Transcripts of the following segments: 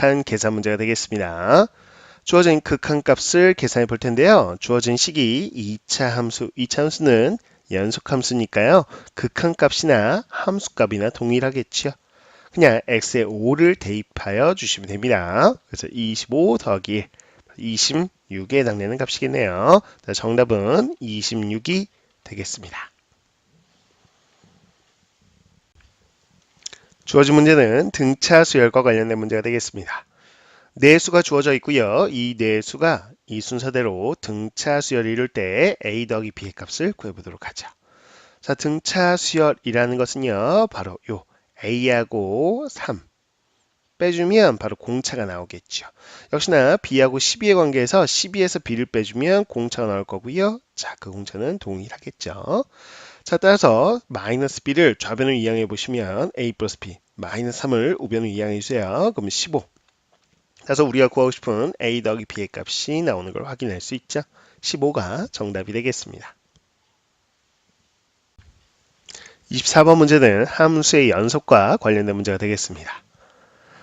극한 계산 문제가 되겠습니다. 주어진 극한값을 계산해 볼 텐데요. 주어진 식이 2차 함수는 연속함수니까요. 극한값이나 함수값이나 동일하겠죠. 그냥 x에 5를 대입하여 주시면 됩니다. 그래서 25 더하기 26에 해당되는 값이겠네요. 자, 정답은 26이 되겠습니다. 주어진 문제는 등차 수열과 관련된 문제가 되겠습니다. 내수가 주어져 있고요. 이 내수가 이 순서대로 등차 수열을 이룰 때 a 더하기 b의 값을 구해보도록 하죠. 자, 등차 수열이라는 것은요. 바로 요 a하고 3 빼주면 바로 공차가 나오겠죠. 역시나 b하고 12의 관계에서 12에서 b를 빼주면 공차가 나올 거고요. 자, 그 공차는 동일하겠죠. 자, 따라서 마이너스 b를 좌변으로 이항해 보시면 a 플러스 b 마이너스 3을 우변으로 이항해 주세요. 그러면 15. 그래서 우리가 구하고 싶은 a 더하기 b의 값이 나오는 걸 확인할 수 있죠. 15가 정답이 되겠습니다. 24번 문제는 함수의 연속과 관련된 문제가 되겠습니다.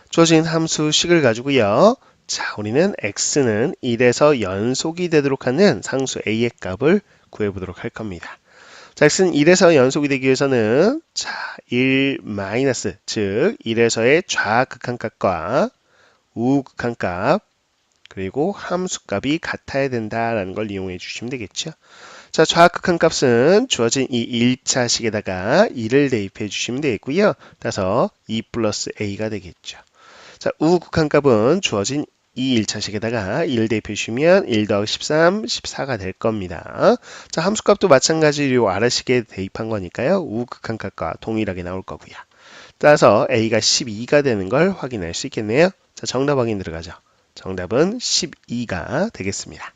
주어진 함수식을 가지고요. 자, 우리는 x는 1에서 연속이 되도록 하는 상수 a의 값을 구해보도록 할 겁니다. 자, x는 1에서 연속이 되기 위해서는 자, 1 마이너스, 즉 1에서의 좌극한값과 우극한값 그리고 함수값이 같아야 된다라는 걸 이용해 주시면 되겠죠. 자, 좌극한값은 주어진 이 1차식에다가 2를 대입해 주시면 되겠고요. 따라서 2 플러스 a가 되겠죠. 자, 우극한값은 주어진 이 1차식에다가 1을 대입해 주시면 1 더하기 13, 14가 될 겁니다. 자, 함수값도 마찬가지로 아래식에 대입한 거니까요. 우극한값과 동일하게 나올 거고요. 따라서 a가 12가 되는 걸 확인할 수 있겠네요. 자, 정답 확인 들어가죠. 정답은 12가 되겠습니다.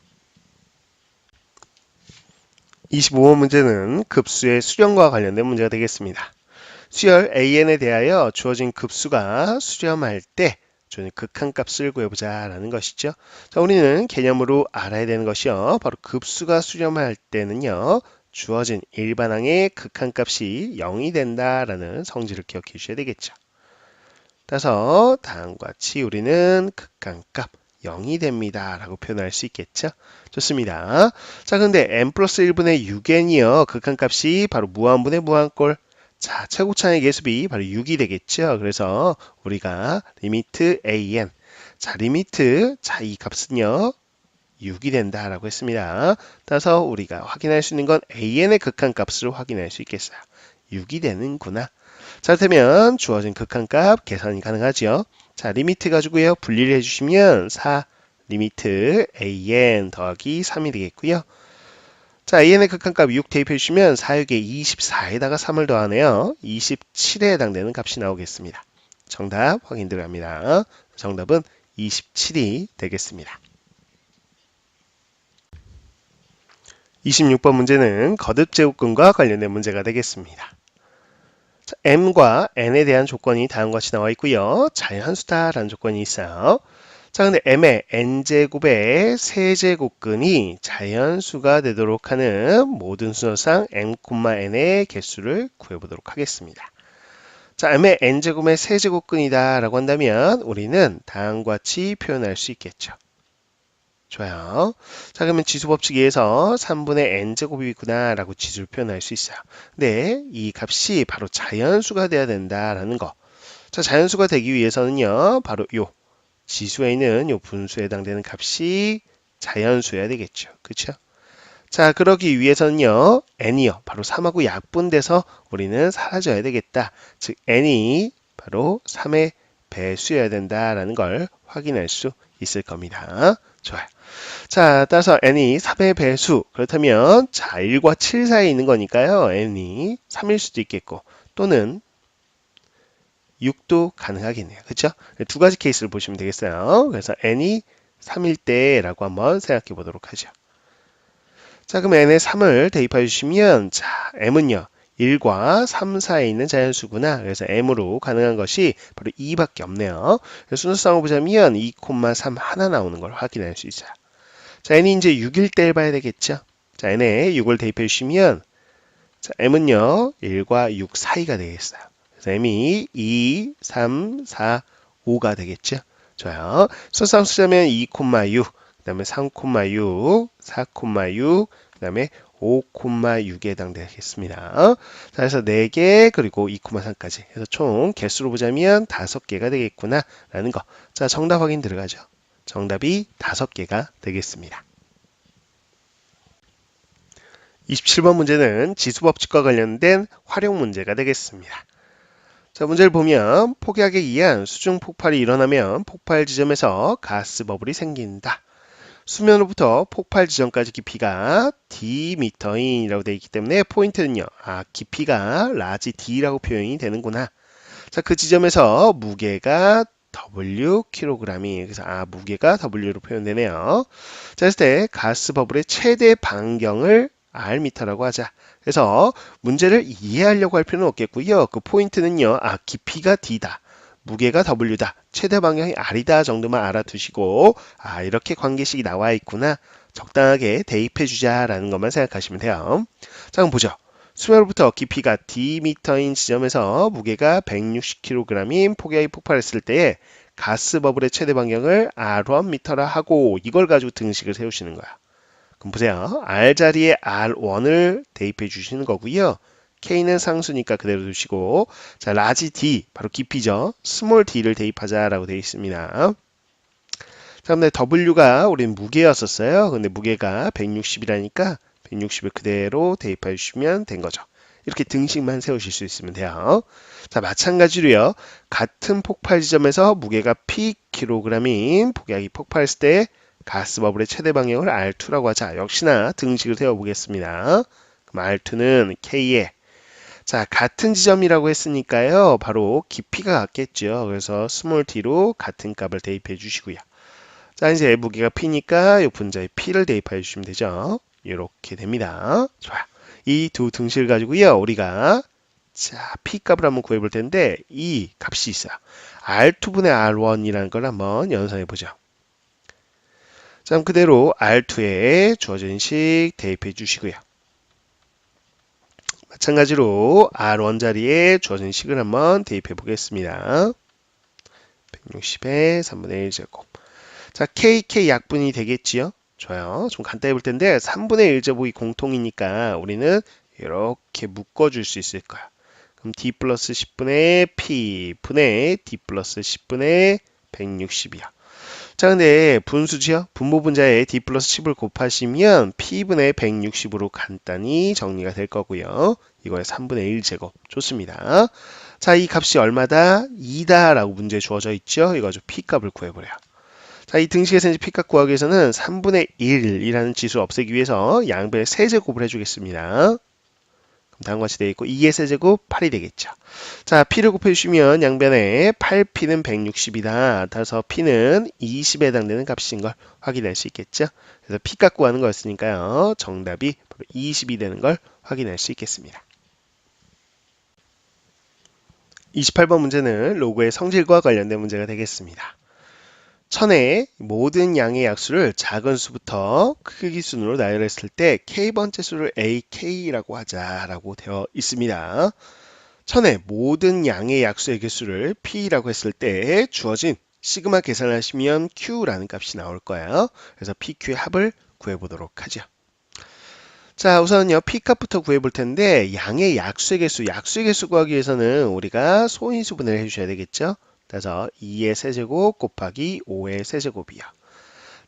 25번 문제는 급수의 수렴과 관련된 문제가 되겠습니다. 수열 an에 대하여 주어진 급수가 수렴할 때 주어진 극한값을 구해보자 라는 것이죠. 자, 우리는 개념으로 알아야 되는 것이요. 바로 급수가 수렴할 때는요. 주어진 일반항의 극한값이 0이 된다라는 성질을 기억해 주셔야 되겠죠. 따라서 다음과 같이 우리는 극한값 0이 됩니다 라고 표현할 수 있겠죠. 좋습니다. 자, 근데 n 플러스 1분의 6n이요. 극한값이 바로 무한분의 무한꼴. 자, 최고차의 계수비 바로 6이 되겠죠. 그래서 우리가 리미트 an. 자, 리미트, 자, 이 값은요. 6이 된다라고 했습니다. 따라서 우리가 확인할 수 있는 건 an의 극한값을 확인할 수 있겠어요. 6이 되는구나. 자, 그렇다면 주어진 극한값 계산이 가능하죠. 자, 리미트 가지고요. 분리를 해주시면 4 리미트 an 더하기 3이 되겠고요. 자, an의 극한값 6 대입해 주시면 4, 6에 24에다가 3을 더하네요. 27에 해당되는 값이 나오겠습니다. 정답 확인 들어갑니다. 정답은 27이 되겠습니다. 26번 문제는 거듭제곱근과 관련된 문제가 되겠습니다. 자, m과 n에 대한 조건이 다음과 같이 나와 있고요. 자연수다라는 조건이 있어요. 자, 근데 m의 n제곱의 세제곱근이 자연수가 되도록 하는 모든 순서상 m, n의 개수를 구해보도록 하겠습니다. 자, m의 n제곱의 세제곱근이다 라고 한다면 우리는 다음과 같이 표현할 수 있겠죠. 좋아요. 자, 그러면 지수법칙에 의해서 3분의 n제곱이구나 라고 지수를 표현할 수 있어요. 근데 이 값이 바로 자연수가 돼야 된다라는 거. 자, 자연수가 되기 위해서는요. 바로 요 지수에 있는 요 분수에 해당되는 값이 자연수여야 되겠죠. 그렇죠? 자, 그러기 위해서는요. n이요. 바로 3하고 약분돼서 우리는 사라져야 되겠다. 즉 n이 바로 3의 배수여야 된다라는 걸 확인할 수 있을 겁니다. 좋아요. 자, 따라서 n이 3의 배수. 그렇다면 자, 1과 7 사이에 있는 거니까요. n이 3일 수도 있겠고 또는 6도 가능하겠네요. 그렇죠? 두 가지 케이스를 보시면 되겠어요. 그래서 n이 3일 때라고 한번 생각해 보도록 하죠. 자, 그럼 n에 3을 대입해 주시면 자, m은요. 1과 3 사이에 있는 자연수구나. 그래서 m으로 가능한 것이 바로 2밖에 없네요. 순서상으로 보자면 2,3 하나 나오는 걸 확인할 수 있어요. 자, n이 이제 6일 때를 봐야 되겠죠. 자, n에 6을 대입해 주시면 자, m은요. 1과 6 사이가 되겠어요. 그래서 m이 2, 3, 4, 5가 되겠죠. 좋아요. 소수함수자면 2,6, 그 다음에 3,6, 4,6, 그 다음에 5,6에 해당되겠습니다. 자, 그래서 4개 그리고 2,3까지 해서 총 개수로 보자면 5개가 되겠구나 라는 거. 자, 정답 확인 들어가죠. 정답이 5개가 되겠습니다. 27번 문제는 지수법칙과 관련된 활용 문제가 되겠습니다. 자, 문제를 보면 폭약에 의한 수중 폭발이 일어나면 폭발 지점에서 가스 버블이 생긴다. 수면으로부터 폭발 지점까지 깊이가 Dm이라고 되어 있기 때문에 포인트는요. 깊이가 라지 D라고 표현이 되는구나. 자, 그 지점에서 무게가 W kg이 그래서 무게가 W로 표현되네요. 자, 했을 때 가스 버블의 최대 반경을 R미터라고 하자. 그래서 문제를 이해하려고 할 필요는 없겠고요. 그 포인트는요. 깊이가 D다. 무게가 W다. 최대 반경이 R이다 정도만 알아두시고 이렇게 관계식이 나와 있구나. 적당하게 대입해 주자라는 것만 생각하시면 돼요. 자, 그럼 보죠. 수면으로부터 깊이가 D미터인 지점에서 무게가 160kg인 폭약이 폭발했을 때에 가스 버블의 최대 반경을 R1m라 하고 이걸 가지고 등식을 세우시는 거야. 그럼 보세요. R 자리에 R1을 대입해 주시는 거고요. K는 상수니까 그대로 두시고 자, 라지 D 바로 깊이죠. 스몰 d를 대입하자라고 되어 있습니다. 자, 근데 W가 우리는 무게였었어요. 근데 무게가 160이라니까 160을 그대로 대입해 주시면 된 거죠. 이렇게 등식만 세우실 수 있으면 돼요. 자, 마찬가지로요. 같은 폭발 지점에서 무게가 Pkg인 폭약이 폭발했을 때 가스 버블의 최대 방향을 R2라고 하자. 역시나 등식을 세워보겠습니다. 그럼 R2는 K에 자, 같은 지점이라고 했으니까요. 바로 깊이가 같겠죠. 그래서 스몰 d로 같은 값을 대입해 주시고요. 자, 이제 무게가 P니까 이 분자에 P를 대입해 주시면 되죠. 이렇게 됩니다. 좋아요. 이 두 등식을 가지고요. 우리가 자, P 값을 한번 구해 볼 텐데 이 값이 있어요. R2분의 R1이라는 걸 한번 연산해 보죠. 자, 그럼 그대로 R2에 주어진 식 대입해 주시고요. 마찬가지로 R1 자리에 주어진 식을 한번 대입해 보겠습니다. 160에 3분의 1제곱. 자, KK 약분이 되겠지요? 좋아요. 좀 간단해 볼 텐데 3분의 1제곱이 공통이니까 우리는 이렇게 묶어줄 수 있을 거야. 그럼 D 플러스 10분의 P 분의 D 플러스 10분의 160이야. 자, 근데 분수지요? 분모 분자에 D 플러스 10을 곱하시면 P분의 160으로 간단히 정리가 될 거고요. 이거에 3분의 1제곱. 좋습니다. 자, 이 값이 얼마다? 2다 라고 문제에 주어져 있죠? 이거 가지고 P값을 구해버려요. 자, 이 등식에서 이제 P값 구하기 위해서는 3분의 1이라는 지수를 없애기 위해서 양변에 세제곱을 해주겠습니다. 다음과 같이 되어 있고 2의 세제곱 8이 되겠죠. 자, P를 곱해주시면 양변에 8P는 160이다. 따라서 P는 20에 해당되는 값인 걸 확인할 수 있겠죠. 그래서 P값 구하는 거였으니까요. 정답이 바로 20이 되는 걸 확인할 수 있겠습니다. 28번 문제는 로그의 성질과 관련된 문제가 되겠습니다. 천의 모든 양의 약수를 작은 수부터 크기 순으로 나열했을 때 k번째 수를 ak라고 하자라고 되어 있습니다. 천의 모든 양의 약수의 개수를 p라고 했을 때 주어진 시그마 계산하시면 q라는 값이 나올 거예요. 그래서 pq의 합을 구해보도록 하죠. 자, 우선요 p값부터 구해볼 텐데 양의 약수의 개수 구하기 위해서는 우리가 소인수분해를 해주셔야 되겠죠. 그래서 2의 세제곱 곱하기 5의 세제곱이요.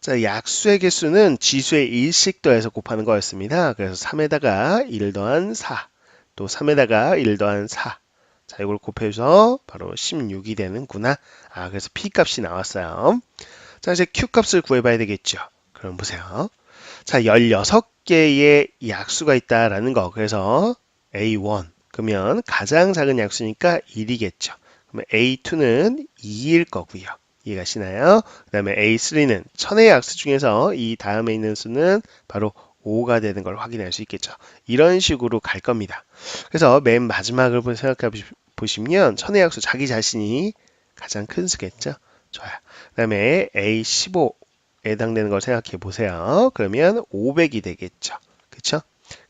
자, 약수의 개수는 지수의 1씩 더해서 곱하는 거였습니다. 그래서 3에다가 1 더한 4, 또 3에다가 1 더한 4. 자, 이걸 곱해서 바로 16이 되는구나. 그래서 P값이 나왔어요. 자, 이제 Q값을 구해봐야 되겠죠. 그럼 보세요. 자, 16개의 약수가 있다라는 거. 그래서 A1. 그러면 가장 작은 약수니까 1이겠죠. 그러면 A2는 2일 거고요. 이해가시나요? 그 다음에 A3는 천의 약수 중에서 이 다음에 있는 수는 바로 5가 되는 걸 확인할 수 있겠죠. 이런 식으로 갈 겁니다. 그래서 맨 마지막을 생각해 보시면 천의 약수 자기 자신이 가장 큰 수겠죠. 좋아요. 그 다음에 A15에 해당되는 걸 생각해 보세요. 그러면 500이 되겠죠. 그쵸?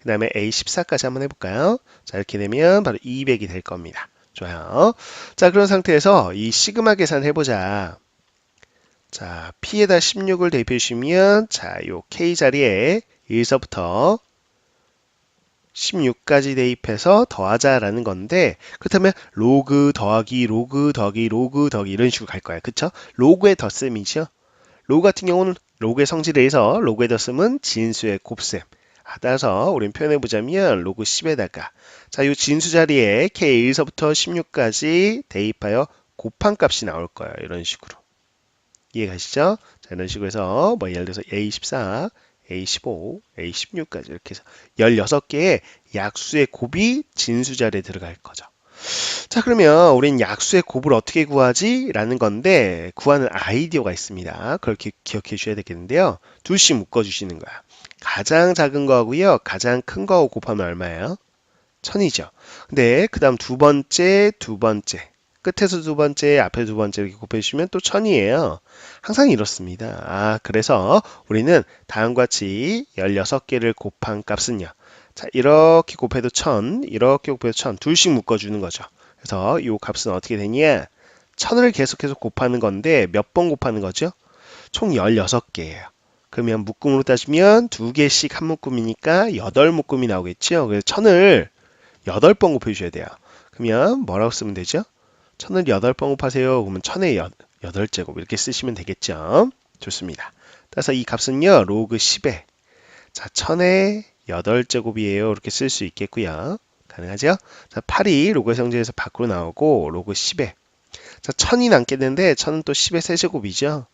그 다음에 A14까지 한번 해볼까요? 자, 이렇게 되면 바로 200이 될 겁니다. 좋아요. 자, 그런 상태에서 이 시그마 계산 해보자. 자, P에다 16을 대입해 주시면 자, 요 K 자리에 1서부터 16까지 대입해서 더하자라는 건데, 그렇다면 로그 더하기 로그 더하기 로그 더하기 이런 식으로 갈 거야. 그쵸? 로그의 덧셈이죠. 로그 같은 경우는 로그의 성질에 의해서 로그의 덧셈은 진수의 곱셈. 따라서 우리는 표현해 보자면 로그 10에다가 자, 이 진수 자리에 K1서부터 16까지 대입하여 곱한 값이 나올 거예요. 이런 식으로. 이해가시죠? 자, 이런 식으로 해서 뭐 예를 들어서 A24, A15, A16까지 이렇게 해서 16개의 약수의 곱이 진수 자리에 들어갈 거죠. 자, 그러면 우린 약수의 곱을 어떻게 구하지? 라는 건데 구하는 아이디어가 있습니다. 그걸 기억해 주셔야 되겠는데요. 둘씩 묶어주시는 거야. 가장 작은 거하고요. 가장 큰 거하고 곱하면 얼마예요? 1000이죠. 근데 그 다음 두 번째, 끝에서 두 번째, 앞에서 두 번째 이렇게 곱해주시면 또 1000이에요. 항상 이렇습니다. 그래서 우리는 다음과 같이 16개를 곱한 값은요. 자, 이렇게 곱해도 1000, 이렇게 곱해도 1000, 둘씩 묶어주는 거죠. 그래서 이 값은 어떻게 되냐? 1000을 계속해서 곱하는 건데 몇 번 곱하는 거죠? 총 16개예요. 그러면 묶음으로 따지면 2개씩 한 묶음이니까 8묶음이 나오겠죠? 그래서 1000을 8번 곱해주셔야 돼요. 그러면 뭐라고 쓰면 되죠? 1000을 8번 곱하세요. 그러면 1000의 8제곱 이렇게 쓰시면 되겠죠? 좋습니다. 따라서 이 값은요. 로그 10에 자 1000의 8제곱이에요. 이렇게 쓸 수 있겠고요. 가능하죠? 자 8이 로그의 성질에서 밖으로 나오고 로그 10에 자 1000이 남겠는데 1000은 또 10의 세제곱이죠.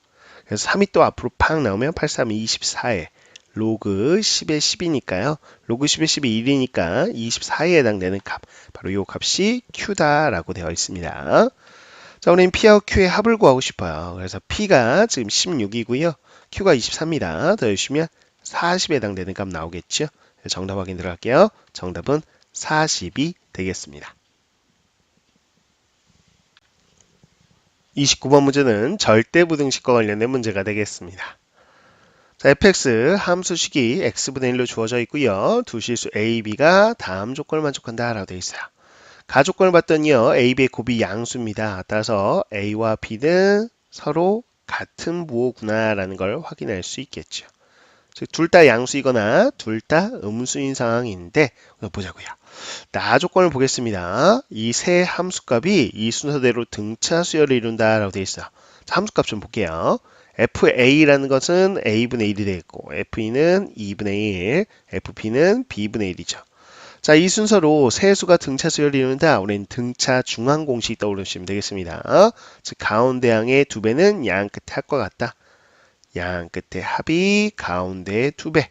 그래서 3이 또 앞으로 팍 나오면 8, 3, 24에 로그 10의 10이니까요. 로그 10의 10이 1이니까 24에 해당되는 값. 바로 이 값이 Q다라고 되어 있습니다. 자, 우리는 P하고 Q의 합을 구하고 싶어요. 그래서 P가 지금 16이고요. Q가 23입니다. 더해주시면 40에 해당되는 값 나오겠죠. 정답 확인 들어갈게요. 정답은 40이 되겠습니다. 29번 문제는 절대부등식과 관련된 문제가 되겠습니다. 자, fx 함수식이 x분의 1로 주어져 있고요. 두 실수 a, b가 다음 조건을 만족한다 라고 되어 있어요. 가조건을 봤더니요. a, b의 곱이 양수입니다. 따라서 a와 b는 서로 같은 부호구나 라는 걸 확인할 수 있겠죠. 즉 둘 다 양수이거나 둘 다 음수인 상황인데 보자고요. 나 조건을 보겠습니다. 이 세 함수값이 이 순서대로 등차 수열을 이룬다 라고 되어 있어요. 자, 함수값 좀 볼게요. FA라는 것은 A분의 1이 되겠고 FE는 2분의 1, FP는 B분의 1이죠. 자, 이 순서로 세 수가 등차 수열을 이룬다. 우리는 등차 중앙 공식 떠올리시면 되겠습니다. 즉 가운데 항의 2배는 양 끝의 합과 같다. 양 끝의 합이 가운데의 2배.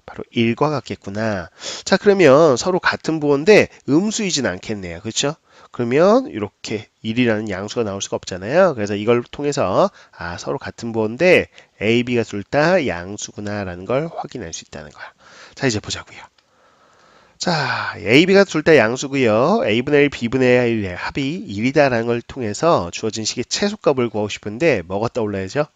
바로 1과 같겠구나. 자, 그러면 서로 같은 부호인데 음수이진 않겠네요. 그렇죠? 그러면 이렇게 1이라는 양수가 나올 수가 없잖아요. 그래서 이걸 통해서 서로 같은 부호인데 A, B가 둘 다 양수구나 라는 걸 확인할 수 있다는 거야. 자, 이제 보자고요. 자, A, B가 둘 다 양수고요. A분의 1, B분의 1의 합이 1이다라는 걸 통해서 주어진 식의 최소값을 구하고 싶은데 뭐가 떠올라야죠?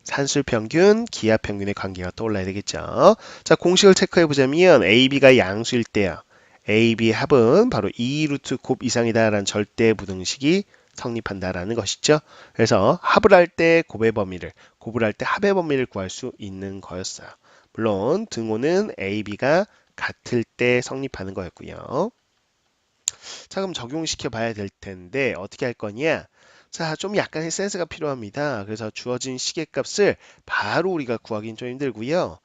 산술평균, 기하평균의 관계가 떠올라야 되겠죠. 자, 공식을 체크해 보자면 A, B가 양수일 때요. A, B의 합은 바로 2루트 곱 이상이다라는 절대부등식이 성립한다라는 것이죠. 그래서 합을 할 때 곱의 범위를, 곱을 할 때 합의 범위를 구할 수 있는 거였어요. 물론 등호는 A, B가 같을 때 성립하는 거였고요. 자, 그럼 적용시켜 봐야 될 텐데 어떻게 할 거냐? 자, 좀 약간의 센스가 필요합니다. 그래서 주어진 시계값을 바로 우리가 구하기는 좀 힘들고요.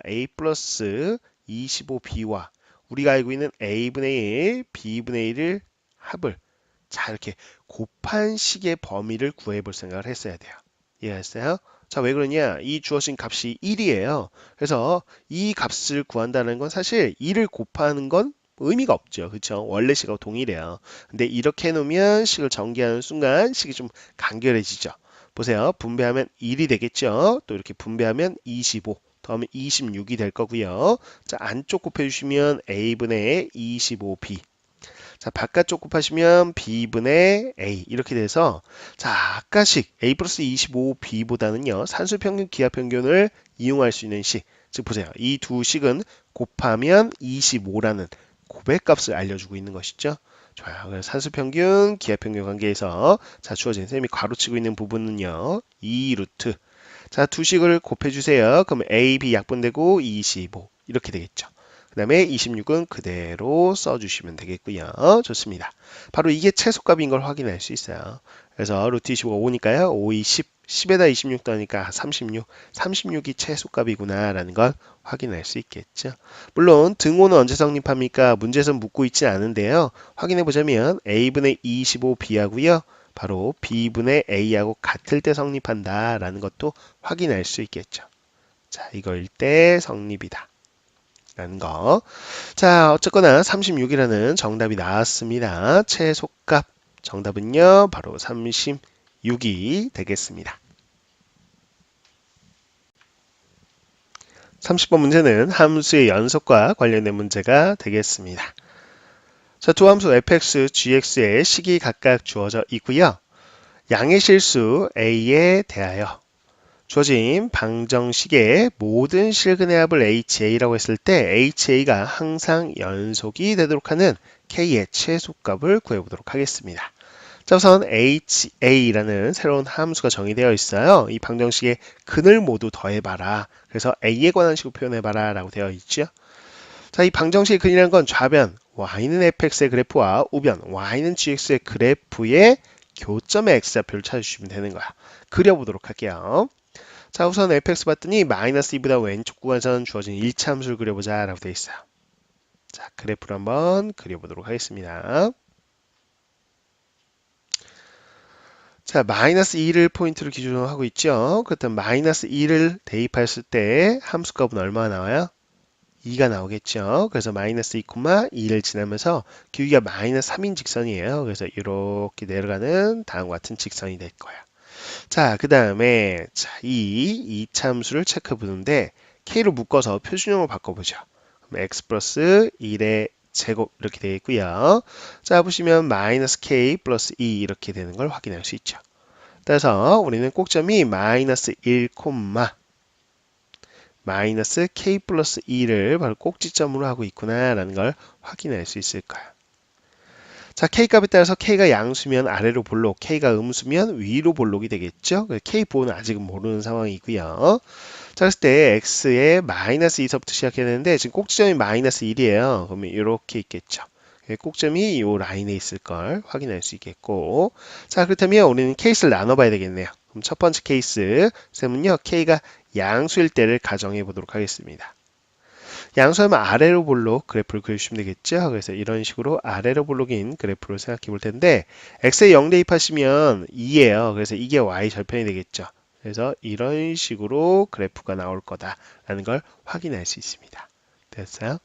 A 플러스 25b와 우리가 알고 있는 a분의 1, b분의 1을 합을 자, 이렇게 곱한 식의 범위를 구해볼 생각을 했어야 돼요. 이해하셨어요? 자, 왜 그러냐? 이 주어진 값이 1이에요. 그래서 이 값을 구한다는 건 사실 1을 곱하는 건 의미가 없죠. 그렇죠? 원래 식하고 동일해요. 근데 이렇게 해놓으면 식을 전개하는 순간 식이 좀 간결해지죠. 보세요. 분배하면 1이 되겠죠. 또 이렇게 분배하면 25, 더하면 26이 될 거고요. 자, 안쪽 곱해주시면 a분의 25b. 자, 바깥쪽 곱하시면 b분의 a 이렇게 돼서 자, 아까식 a 플러스 25b보다는요. 산술평균, 기하평균을 이용할 수 있는 식. 즉 보세요. 이 두 식은 곱하면 25라는 곱의 값을 알려주고 있는 것이죠. 좋아요. 그래서 산수평균, 기하평균 관계에서 자 주어진 셈이 괄호치고 있는 부분은요. 2 루트. 자 두식을 곱해주세요. 그럼 A, B 약분되고 25 이렇게 되겠죠. 그 다음에 26은 그대로 써주시면 되겠고요. 좋습니다. 바로 이게 최소값인 걸 확인할 수 있어요. 그래서 루트 25가 5니까요. 5, 20, 10에다 26 더하니까 36, 36이 최소값이구나 라는 걸 확인할 수 있겠죠. 물론 등호는 언제 성립합니까? 문제에서 묻고 있지 않은데요. 확인해 보자면 A분의 25B하고요. 바로 B분의 A하고 같을 때 성립한다 라는 것도 확인할 수 있겠죠. 자, 이걸 때 성립이다 라는 거. 자, 어쨌거나 36이라는 정답이 나왔습니다. 최소값 정답은요. 바로 36이 되겠습니다. 30번 문제는 함수의 연속과 관련된 문제가 되겠습니다. 자, 두 함수 fx, gx의 식이 각각 주어져 있고요. 양의 실수 a에 대하여 주어진 방정식의 모든 실근의 합을 ha라고 했을 때 ha가 항상 연속이 되도록 하는 k의 최소값을 구해보도록 하겠습니다. 자, 우선 ha라는 새로운 함수가 정의되어 있어요. 이 방정식의 근을 모두 더해봐라. 그래서 a에 관한 식으로 표현해봐라 라고 되어 있죠. 자, 이 방정식의 근이라는 건 좌변 y는 fx의 그래프와 우변 y는 gx의 그래프의 교점의 x좌표를 찾아주시면 되는 거야. 그려보도록 할게요. 자, 우선 fx 봤더니 마이너스 2보다 왼쪽 구간선 주어진 1차 함수를 그려보자 라고 되어 있어요. 자, 그래프를 한번 그려보도록 하겠습니다. 자, 마이너스 2를 포인트로 기준으로 하고 있죠. 그렇다면 마이너스 2를 대입했을 때 함수값은 얼마나 나와요? 2가 나오겠죠. 그래서 마이너스 2, 2를 지나면서 기울기가 마이너스 3인 직선이에요. 그래서 이렇게 내려가는 다음과 같은 직선이 될 거예요. 자, 그 다음에 이 2차 함수를 체크해 보는데 k로 묶어서 표준형으로 바꿔보죠. 그럼 x 플러스 1의 제곱 이렇게 되겠고요. 자, 보시면 마이너스 k 플러스 2 이렇게 되는 걸 확인할 수 있죠. 따라서 우리는 꼭점이 마이너스 1, 마이너스 k 플러스 2를 바로 꼭지점으로 하고 있구나 라는 걸 확인할 수 있을 거예요. 자, k값에 따라서 k가 양수면 아래로 볼록, k가 음수면 위로 볼록이 되겠죠. k 보호는 아직은 모르는 상황이고요. 자, 그랬을 때 x에 마이너스 2서부터 시작해야 되는데 지금 꼭지점이 마이너스 1이에요. 그러면 이렇게 있겠죠. 꼭점이 이 라인에 있을 걸 확인할 수 있겠고, 자, 그렇다면 우리는 케이스를 나눠봐야 되겠네요. 그럼 첫 번째 케이스 셈은요, k가 양수일 때를 가정해 보도록 하겠습니다. 양수하면 아래로 볼록 그래프를 그려주시면 되겠죠. 그래서 이런 식으로 아래로 볼록인 그래프를 생각해 볼 텐데 x에 0 대입하시면 2예요. 그래서 이게 y 절편이 되겠죠. 그래서 이런 식으로 그래프가 나올 거다라는 걸 확인할 수 있습니다. 됐어요?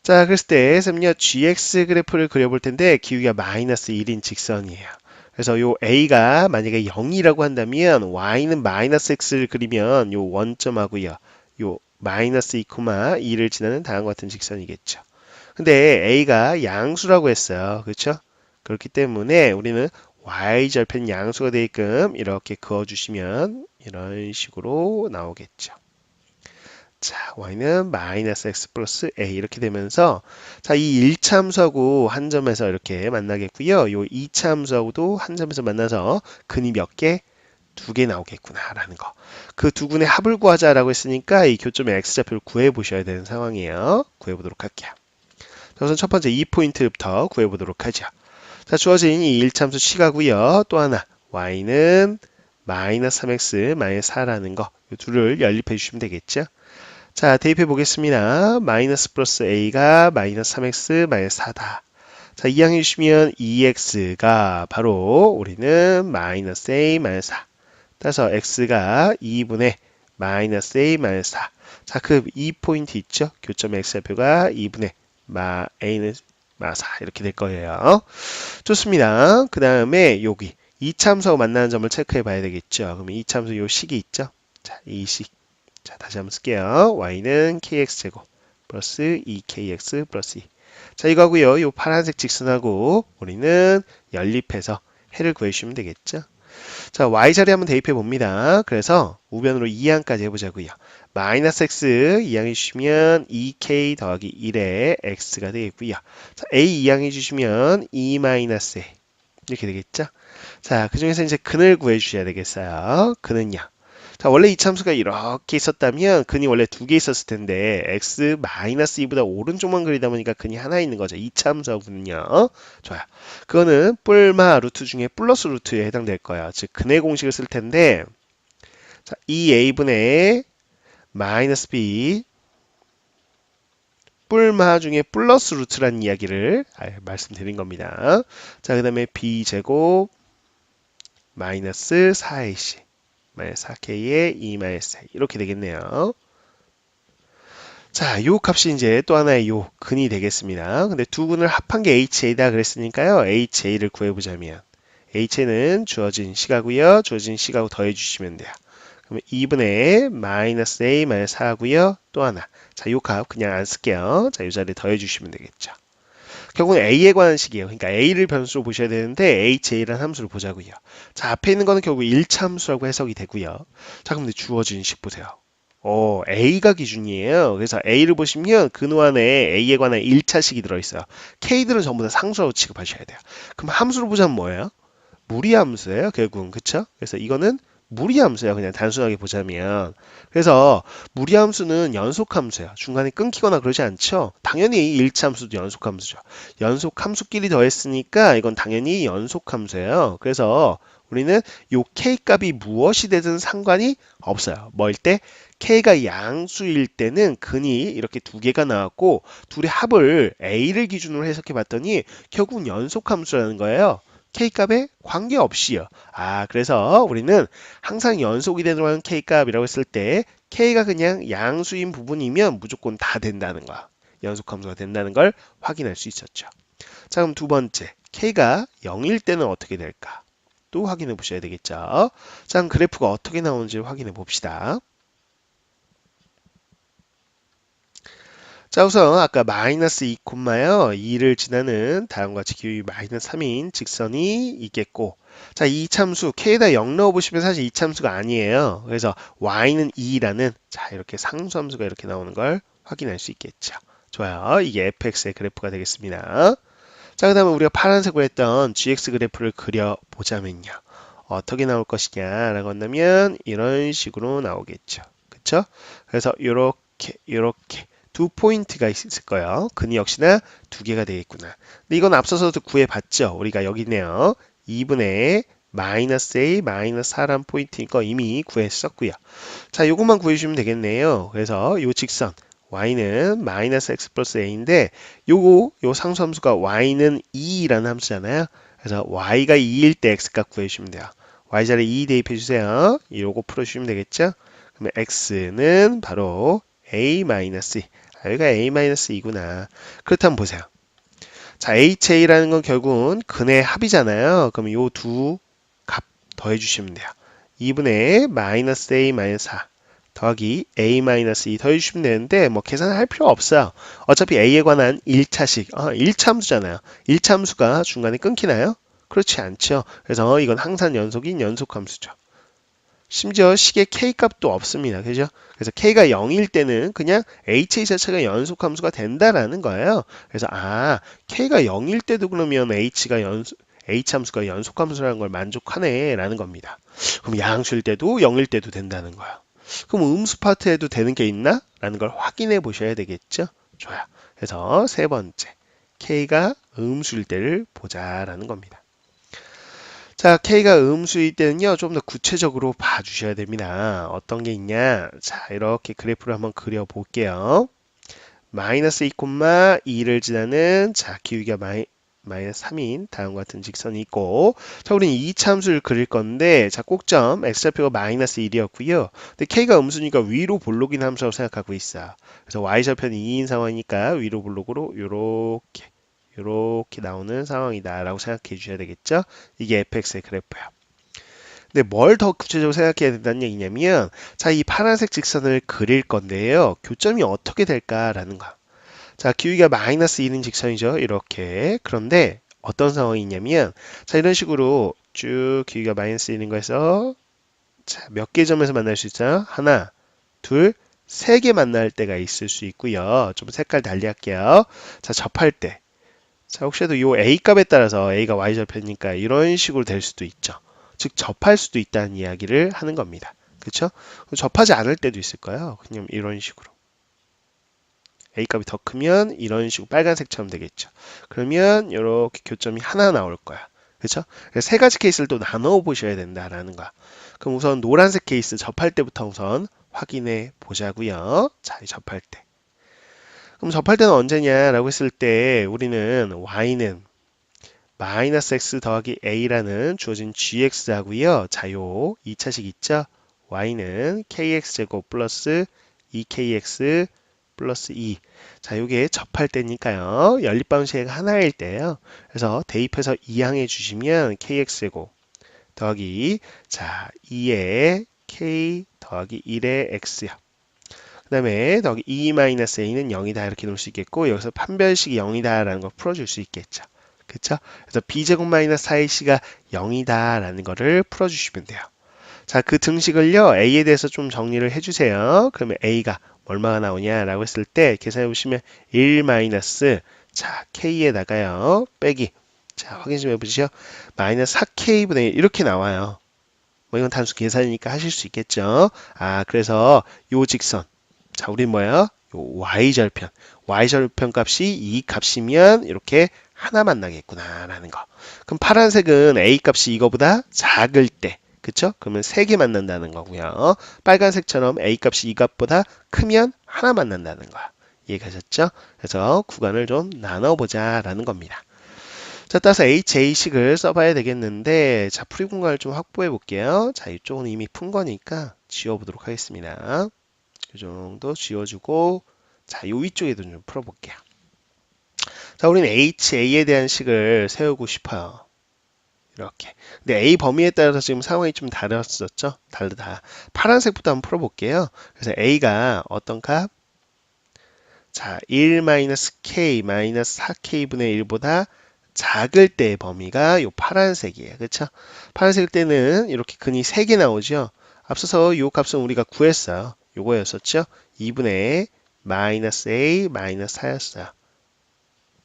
자, 그랬을 때 쌤요 gx 그래프를 그려볼 텐데 기울기가 마이너스 1인 직선이에요. 그래서 요 a가 만약에 0이라고 한다면 y는 마이너스 x를 그리면 요 원점하고요. 요 마이너스 2, 2를 지나는 다음과 같은 직선이겠죠. 근데 a가 양수라고 했어요. 그렇죠? 그렇기 때문에 우리는 y절편 양수가 되게끔 이렇게 그어주시면 이런 식으로 나오겠죠. 자, y는 마이너스 x 플러스 a 이렇게 되면서 자, 이 1차 함수하고 한 점에서 이렇게 만나겠고요. 요 2차 함수하고도 한 점에서 만나서 근이 몇 개? 2개 나오겠구나 라는 거. 그 두 군의 합을 구하자라고 했으니까 이 교점의 x좌표를 구해 보셔야 되는 상황이에요. 구해 보도록 할게요. 자, 우선 첫 번째 2포인트부터 구해 보도록 하죠. 자, 주어진 이 1차 함수 c가고요. 또 하나 y는 마이너스 3x 마이너스 4라는 거. 이 둘을 연립해 주시면 되겠죠. 자, 대입해 보겠습니다. 마이너스 플러스 a가 마이너스 3x 마이너스 4다. 자, 이항해 주시면 2x가 바로 우리는 마이너스 a 마이너스 4. 따라서 x가 2분의 마이너스 a 마이너스 4. 자, 그 2포인트 있죠? 교점 x좌표가 2분의 a는 4 이렇게 될 거예요. 좋습니다. 그 다음에 여기 2차 함수하고 만나는 점을 체크해 봐야 되겠죠. 그럼 2차 함수 요 식이 있죠? 자, 이 식. 자, 다시 한번 쓸게요. y는 kx제곱 플러스 2kx 플러스 2. 자, 이거고요. 요 파란색 직선하고 우리는 연립해서 해를 구해주시면 되겠죠. 자, y자리 한번 대입해 봅니다. 그래서 우변으로 2항까지 해보자고요. 마이너스 x 2항 해주시면 2k 더하기 1의 x가 되겠고요. 자, a 2항 해주시면 2 마이너스 a 이렇게 되겠죠? 자, 그 중에서 이제 근을 구해 주셔야 되겠어요. 근은요. 자, 원래 이 참수가 이렇게 있었다면 근이 원래 두 개 있었을 텐데 x 마이너스 2보다 오른쪽만 그리다 보니까 근이 하나 있는 거죠. 이 참수하고는요. 좋아요. 그거는 뿔마 루트 중에 플러스 루트에 해당될 거예요. 즉 근의 공식을 쓸 텐데 자, 2a분의 마이너스 b 뿔마 중에 플러스 루트라는 이야기를 말씀드린 겁니다. 자, 그 다음에 b제곱 마이너스 4ac 마이너스 4k의 2 마이너스 이렇게 되겠네요. 자, 요 값이 이제 또 하나의 요 근이 되겠습니다. 근데 두 근을 합한 게 HA다 그랬으니까요. HA를 구해보자면 HA는 주어진 시가고요. 주어진 시가고 더해주시면 돼요. 그러면 2분의 마이너스 A 마이너스 4고요. 또 하나. 자, 요 값 그냥 안 쓸게요. 자, 요 자리에 더해주시면 되겠죠. 결국은 A에 관한 식이에요. 그러니까 A를 변수로 보셔야 되는데 HA라는 함수를 보자고요. 자, 앞에 있는 거는 결국 1차 함수라고 해석이 되고요. 자, 그럼 주어진 식 보세요. A가 기준이에요. 그래서 A를 보시면 근호 안에 A에 관한 1차식이 들어있어요. K들은 전부 다 상수라고 취급하셔야 돼요. 그럼 함수로 보자면 뭐예요? 무리함수예요. 결국은. 그쵸? 그래서 이거는 무리함수예요. 그냥 단순하게 보자면. 그래서 무리함수는 연속함수예요. 중간에 끊기거나 그러지 않죠. 당연히 1차 함수도 연속함수죠. 연속함수끼리 더했으니까 이건 당연히 연속함수예요. 그래서 우리는 요 K값이 무엇이 되든 상관이 없어요. 뭐일 때? K가 양수일 때는 근이 이렇게 두 개가 나왔고 둘의 합을 A를 기준으로 해석해 봤더니 결국은 연속함수라는 거예요. K값에 관계없이요. 그래서 우리는 항상 연속이 되는 K값이라고 했을 때 K가 그냥 양수인 부분이면 무조건 다 된다는 거. 연속함수가 된다는 걸 확인할 수 있었죠. 자, 그럼 두 번째. K가 0일 때는 어떻게 될까? 또 확인해 보셔야 되겠죠. 자, 그럼 그래프가 어떻게 나오는지 확인해 봅시다. 자, 우선 아까 마이너스 2, 2를 지나는 다음과 같이 기울기 마이너스 3인 직선이 있겠고 자, 이 참수 k에다 0 넣어보시면 사실 이 참수가 아니에요. 그래서 y는 2라는 자, 이렇게 상수함수가 이렇게 나오는 걸 확인할 수 있겠죠. 좋아요. 이게 fx의 그래프가 되겠습니다. 자, 그 다음에 우리가 파란색으로 했던 gx 그래프를 그려보자면요. 어떻게 나올 것이냐라고 한다면 이런 식으로 나오겠죠. 그쵸? 그래서 이렇게 두 포인트가 있을 거예요. 근이 역시나 두 개가 되겠구나. 근데 이건 앞서서도 구해봤죠. 우리가 여기 있네요. 2분의 마이너스 A 마이너스 4란 포인트인 거 이미 구했었고요. 자, 요것만 구해주시면 되겠네요. 그래서 요 직선 y는 마이너스 x 플러스 a인데 요 상수함수가 y는 2라는 함수잖아요. 그래서 y가 2일 때 x값 구해주시면 돼요. y자리에 2 대입해주세요. 요거 풀어주시면 되겠죠? 그러면 x는 바로 a-2 여기가 a-2구나. 그렇다면 보세요. 자, HA라는 건 결국은 근의 합이잖아요. 그럼 요 두 값 더해주시면 돼요. 2분의 마이너스 A 마이너스 4 더하기 A 마이너스 2 더해주시면 되는데 뭐 계산할 필요 없어요. 어차피 A에 관한 1차식, 1차 함수잖아요. 1차 함수가 중간에 끊기나요? 그렇지 않죠. 그래서 이건 항상 연속인 연속함수죠. 심지어 식의 K값도 없습니다. 그죠? 그래서 K가 0일 때는 그냥 HA 자체가 연속함수가 된다라는 거예요. 그래서 K가 0일 때도 그러면 H함수가 연속함수라는 걸 만족하네 라는 겁니다. 그럼 양수일 때도 0일 때도 된다는 거예요. 그럼 음수 파트에도 되는 게 있나? 라는 걸 확인해 보셔야 되겠죠? 좋아요. 그래서 세 번째, K가 음수일 때를 보자라는 겁니다. 자, K가 음수일 때는요, 좀 더 구체적으로 봐주셔야 됩니다. 어떤 게 있냐? 자, 이렇게 그래프를 한번 그려볼게요. 마이너스 2, 2를 지나는, 자, 기울기가 마이너스 3인 다음과 같은 직선이 있고, 자, 우리는 2차 함수를 그릴 건데, 자, 꼭점, x좌표가 마이너스 1이었고요. 근데 K가 음수니까 위로 볼록인 함수라고 생각하고 있어. 그래서 y좌표는 2인 상황이니까 위로 볼록으로 이렇게 나오는 상황이다 라고 생각해 주셔야 되겠죠. 이게 fx의 그래프예요. 근데 뭘 더 구체적으로 생각해야 된다는 얘기냐면 자, 이 파란색 직선을 그릴 건데요. 교점이 어떻게 될까라는 거. 자, 기울기가 마이너스 1인 직선이죠. 이렇게. 그런데 어떤 상황이 있냐면 자, 이런 식으로 쭉 기울기가 마이너스 1인 거에서 자, 몇 개 점에서 만날 수 있어요? 하나, 둘, 세 개 만날 때가 있을 수 있고요. 좀 색깔 달리 할게요. 자, 접할 때. 자, 혹시라도 요 A 값에 따라서 A가 Y절편이니까 이런 식으로 될 수도 있죠. 즉, 접할 수도 있다는 이야기를 하는 겁니다. 그쵸? 접하지 않을 때도 있을 거예요. 그냥 이런 식으로. A 값이 더 크면 이런 식으로 빨간색처럼 되겠죠. 그러면 이렇게 교점이 하나 나올 거야. 그렇죠? 세 가지 케이스를 또 나눠 보셔야 된다라는 거야. 그럼 우선 노란색 케이스 접할 때부터 우선 확인해 보자고요. 자, 접할 때. 그럼 접할 때는 언제냐라고 했을 때 우리는 y는 마이너스 x 더하기 a라는 주어진 gx 하고요. 자, 요 2차식 있죠? y는 kx제곱 플러스 2kx 플러스 2. 자, 요게 접할 때니까요. 연립방식이 하나일 때예요. 그래서 대입해서 이항해 주시면 kx제곱 더하기 자 2의 k 더하기 1의 x요. 그 다음에 더하기 2-a는 0이다 이렇게 놓을 수 있겠고 여기서 판별식이 0이다 라는 걸 풀어줄 수 있겠죠. 그쵸? 그래서 b제곱 마이너스 4ac가 0이다 라는 거를 풀어주시면 돼요. 자, 그 등식을요 a에 대해서 좀 정리를 해주세요. 그러면 a가 얼마가 나오냐라고 했을 때 계산해 보시면 1 마이너스 자 k에다가요 빼기 자 확인 좀 해보시죠. 마이너스 4k분의 1 이렇게 나와요. 뭐 이건 단수 계산이니까 하실 수 있겠죠. 아 그래서 요 직선 자 우리 뭐예요? 요 y절편 y절편 값이 이 값이면 이렇게 하나만 나겠구나 라는 거. 그럼 파란색은 a 값이 이거보다 작을 때 그쵸? 그러면 3개 만난다는 거고요. 빨간색처럼 a 값이 이 값보다 크면 하나 만난다는 거야. 이해가셨죠? 그래서 구간을 좀 나눠보자 라는 겁니다. 자, 따라서 HA식을 써봐야 되겠는데 자, 풀이 공간을 좀 확보해 볼게요. 자, 이쪽은 이미 푼 거니까 지워보도록 하겠습니다. 이 정도 지워주고 자, 요 위쪽에도 좀 풀어볼게요. 자, 우리는 HA에 대한 식을 세우고 싶어요. 이렇게. 근데 A 범위에 따라서 지금 상황이 좀 다르었죠? 다르다. 파란색부터 한번 풀어볼게요. 그래서 A가 어떤 값? 자, 1-K 4K분의 1보다 작을 때의 범위가 요 파란색이에요. 그쵸? 파란색 때는 이렇게 근이 3개 나오죠? 앞서서 요 값은 우리가 구했어요. 요거였었죠? 2분의 -A -4였어요.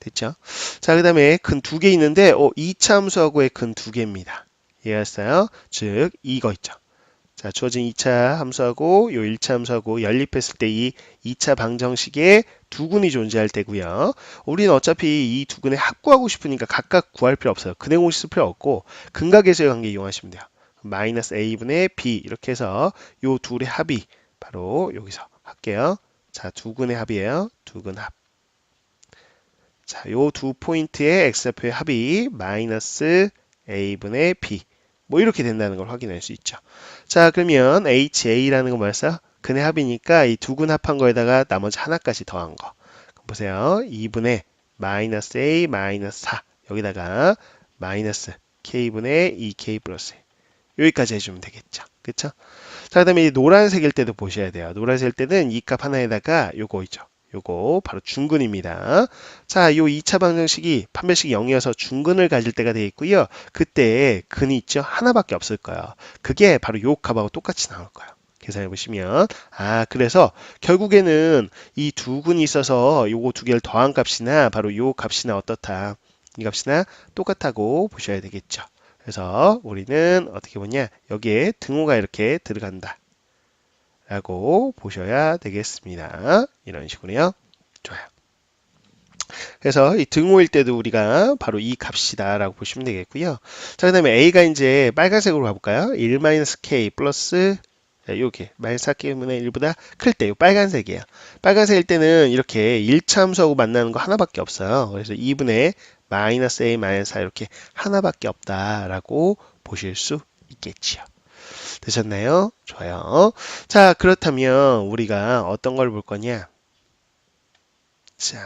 됐죠? 자, 그 다음에 근 2개 있는데 2차 함수하고의 근 2개입니다. 이해했어요? 즉 이거 있죠. 자, 주어진 2차 함수하고 요 1차 함수하고 연립했을 때 이 2차 방정식에 두 근이 존재할 때고요. 우리는 어차피 이 두 근을 합구하고 싶으니까 각각 구할 필요 없어요. 근행 공식 쓸 필요 없고 근각에서의 관계 이용하시면 돼요. 마이너스 a분의 b 이렇게 해서 요 둘의 합이 바로 여기서 할게요. 자, 두 근의 합이에요. 두 근 합. 자, 요 두 포인트의 x좌표의 합이 마이너스 a분의 b 뭐 이렇게 된다는 걸 확인할 수 있죠. 자, 그러면 HA라는 건 뭐였어요? 근의 합이니까 이 두 근 합한 거에다가 나머지 하나까지 더한 거. 보세요. 2분의 마이너스 A 마이너스 4 여기다가 마이너스 K분의 2K 플러스 여기까지 해주면 되겠죠. 그쵸? 자, 그 다음에 노란색일 때도 보셔야 돼요. 노란색일 때는 이 값 하나에다가 요거 있죠. 요거 바로 중근입니다. 자, 요 2차 방정식이 판별식이 0이어서 중근을 가질 때가 되어 있고요. 그때 근이 있죠. 하나밖에 없을 거예요. 그게 바로 요 값하고 똑같이 나올 거예요. 계산해 보시면 그래서 결국에는 이 두 근이 있어서 요거 두 개를 더한 값이나 바로 요 값이나 어떻다. 이 값이나 똑같다고 보셔야 되겠죠. 그래서 우리는 어떻게 보냐. 여기에 등호가 이렇게 들어간다. 라고 보셔야 되겠습니다. 이런 식으로요. 좋아요. 그래서 이 등호일 때도 우리가 바로 이 값이다 라고 보시면 되겠고요. 자, 그 다음에 A가 이제 빨간색으로 가볼까요? 1-K 플러스 요게 마이너스 4K분의 1보다 클 때 요 빨간색이에요. 빨간색일 때는 이렇게 1차 함수하고 만나는 거 하나밖에 없어요. 그래서 2분의 마이너스 A 마이너스 4 이렇게 하나밖에 없다라고 보실 수 있겠지요. 되셨나요? 좋아요. 자, 그렇다면 우리가 어떤 걸 볼 거냐? 자,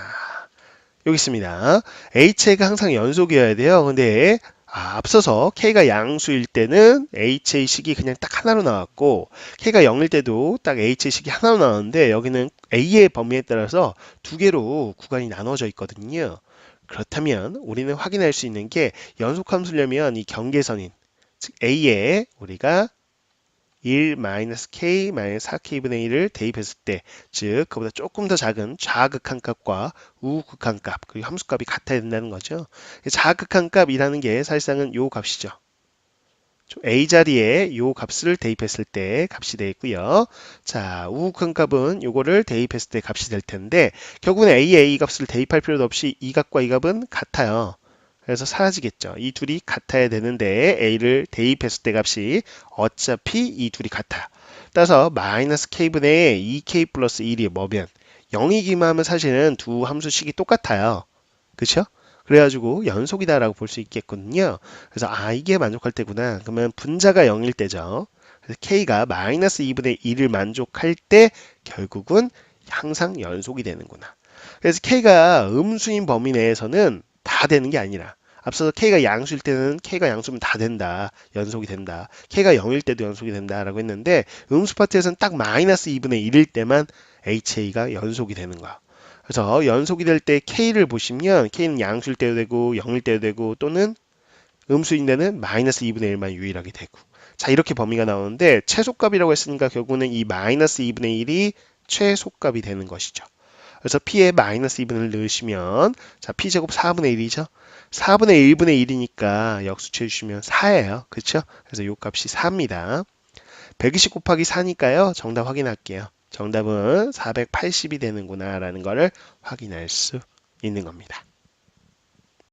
여기 있습니다. HA가 항상 연속이어야 돼요. 근데 앞서서 K가 양수일 때는 HA식이 그냥 딱 하나로 나왔고 K가 0일 때도 딱 HA식이 하나로 나왔는데 여기는 A의 범위에 따라서 두 개로 구간이 나눠져 있거든요. 그렇다면 우리는 확인할 수 있는 게 연속함수려면 이 경계선인 즉 A에 우리가 1 K 4K분의 1을 대입했을 때, 즉 그보다 조금 더 작은 좌극한 값과 우극한 값, 그리고 함수값이 같아야 된다는 거죠. 좌극한 값이라는 게 사실상은 요 값이죠. A 자리에 요 값을 대입했을 때 값이 되겠고요. 자, 우극한 값은 요거를 대입했을 때 값이 될 텐데, 결국은 A에 이 값을 대입할 필요도 없이 이 값과 이 값은 같아요. 그래서 사라지겠죠. 이 둘이 같아야 되는데 A를 대입했을 때 값이 어차피 이 둘이 같아요. 따라서 마이너스 K분의 2K 플러스 1이 뭐면 0이기만 하면 사실은 두 함수식이 똑같아요. 그쵸? 그래가지고 연속이다라고 볼 수 있겠거든요. 그래서 이게 만족할 때구나. 그러면 분자가 0일 때죠. 그래서 K가 마이너스 2분의 1을 만족할 때 결국은 항상 연속이 되는구나. 그래서 K가 음수인 범위 내에서는 다 되는 게 아니라, 앞서서 K가 양수일 때는 K가 양수면 다 된다. 연속이 된다. K가 0일 때도 연속이 된다라고 했는데, 음수 파트에서는 딱 마이너스 2분의 1일 때만 HA가 연속이 되는 거야. 그래서 연속이 될 때 K를 보시면 K는 양수일 때도 되고 0일 때도 되고, 또는 음수인 데는 마이너스 2분의 1만 유일하게 되고. 자, 이렇게 범위가 나오는데, 최소값이라고 했으니까 결국은 이 마이너스 2분의 1이 최소값이 되는 것이죠. 그래서 P에 마이너스 2분의 1을 넣으시면, 자, P제곱 4분의 1이죠. 4분의 1분의 1이니까 역수치해 주시면 4예요. 그렇죠? 그래서 요 값이 4입니다. 120 곱하기 4니까요. 정답 확인할게요. 정답은 480이 되는구나 라는 거를 확인할 수 있는 겁니다.